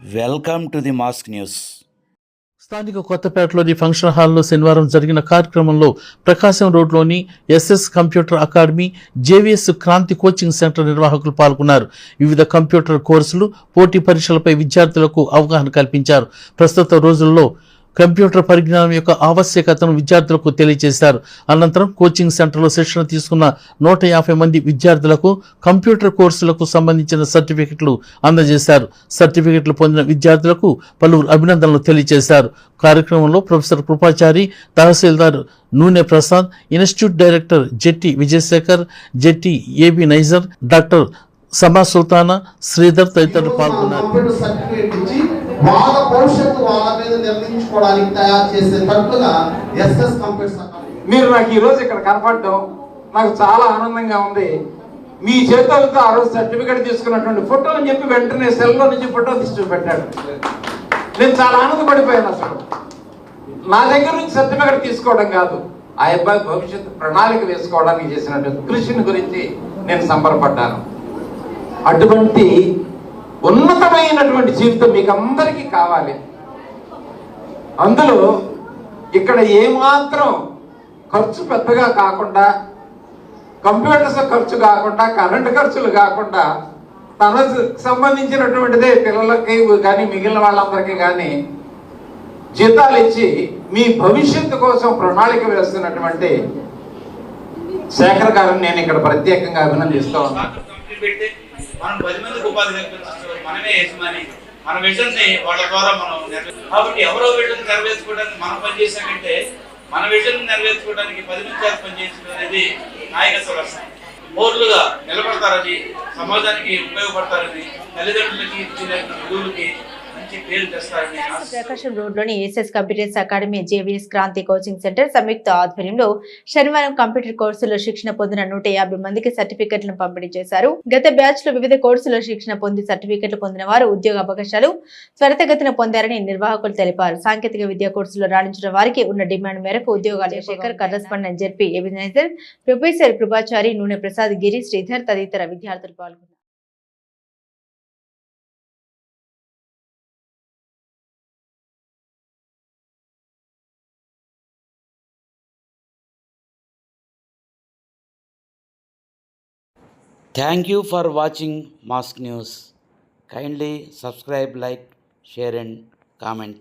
Welcome to the mask news. స్థానిక కొత్తపేటలోని function హాల్లో శనివారం జరిగిన కార్యక్రమంలో ప్రకాశం రోడ్లోని SS computer academy, JVS Kranthi coaching centre నిర్వాహకులు పాల్గొన్నారు. వివిధ కంప్యూటర్ కోర్సులు, పోటీ పరీక్షలపై విద్యార్థులకు అవగాహన కల్పించారు. ప్రస్తుత రోజుల్లో కంప్యూటర్ పరిజ్ఞానం యొక్క ఆవశ్యకతను విద్యార్థులకు తెలియజేశారు. అనంతరం కోచింగ్ సెంటర్లో శిక్షణ తీసుకున్న 150 మంది విద్యార్థులకు కంప్యూటర్ కోర్సులకు సంబంధించిన సర్టిఫికెట్లు అందజేశారు. సర్టిఫికెట్లు పొందిన విద్యార్థులకు పలువురు అభినందనలు తెలియజేశారు. కార్యక్రమంలో ప్రొఫెసర్ కృపాచారి, తహసీల్దార్ నూనె ప్రసాద్, ఇన్స్టిట్యూట్ డైరెక్టర్ జెట్టి విజయశేఖర్, జెట్టి ఏబి నైజర్, డాక్టర్ సమా సుల్తానా, శ్రీధర్ తదితరులు పాల్గొన్నారు. వాళ్ళ భవిష్యత్తు వాళ్ళ మీద నిర్ణయించుకోవడానికి తయారు చేసేటట్లుగా ఎస్ఎస్ కంప్యూటర్స్. మీరు నాకు ఈరోజు ఇక్కడ కనపడడం నాకు చాలా ఆనందంగా ఉంది. మీ చేతులతో ఆ రోజు సర్టిఫికేట్ తీసుకున్నటువంటి ఫోటో అని చెప్పి వెంటనే సెల్లో నుంచి ఫోటో తీసి పెట్టాడు. నేను చాలా ఆనందపడిపోయాను. అసలు నా దగ్గర నుంచి సర్టిఫికేట్ తీసుకోవడం కాదు, ఆ అబ్బాయి భవిష్యత్తు ప్రణాళిక వేసుకోవడానికి చేసినటువంటి కృషిని గురించి నేను సంబరపడ్డాను. అటువంటి ఉన్నతమైనటువంటి జీవితం మీకు అందరికీ కావాలి. అందులో ఇక్కడ ఏమాత్రం ఖర్చు పెద్దగా కాకుండా, కంప్యూటర్స్ ఖర్చు కాకుండా, కరెంటు ఖర్చులు కాకుండా, తనకు సంబంధించినటువంటిదే పిల్లలకి కానీ మిగిలిన వాళ్ళందరికీ కానీ జీతాలు ఇచ్చి మీ భవిష్యత్తు కోసం ప్రణాళిక వేస్తున్నటువంటి శేఖర్ గారిని నేను ఇక్కడ ప్రత్యేకంగా అభినందిస్తూ ఉన్నాను. మనం 10 మందికి ఉపాధి కల్పించవచ్చు. మనమే యజమాని, మన విజన్ ని వాళ్ళ ద్వారా మనం కాబట్టి ఎవరో విజన్ నెరవేర్చుకోవడానికి మనం పనిచేసాకంటే మన విజన్ నెరవేర్చుకోవడానికి 10 మంది పనిచేయడం అనేది నాయకత్వ లక్షణం. పౌరులుగా నిలబడతారని, సమాజానికి ఉపయోగపడతారని, తల్లిదండ్రులకి, గురువులకి ప్రకాశం రోడ్లోని SS computers academy, JVS Kranthi coaching centre సంయుక్త ఆధ్వర్యంలో శనివారం కంప్యూటర్ కోర్సులో శిక్షణ పొందిన 150 మందికి సర్టిఫికెట్లను పంపిణీ చేశారు. గత బ్యాచ్ లో వివిధ కోర్సులో శిక్షణ పొంది సర్టిఫికెట్లు పొందిన వారు ఉద్యోగ అవకాశాలు త్వరితగతిన పొందారని నిర్వాహకులు తెలిపారు. సాంకేతిక విద్యా కోర్సులో రాణించిన వారికి ఉన్న డిమాండ్ మేరకు ఉద్యోగాలు Shekhar, correspondent ZP Ebenezer, professor Krupachari, Noone Prasad, గిరి, శ్రీధర్ తదితర విద్యార్థులు పాల్గొన్నారు. Thank you for watching Mask News. Kindly subscribe, like, share and comment.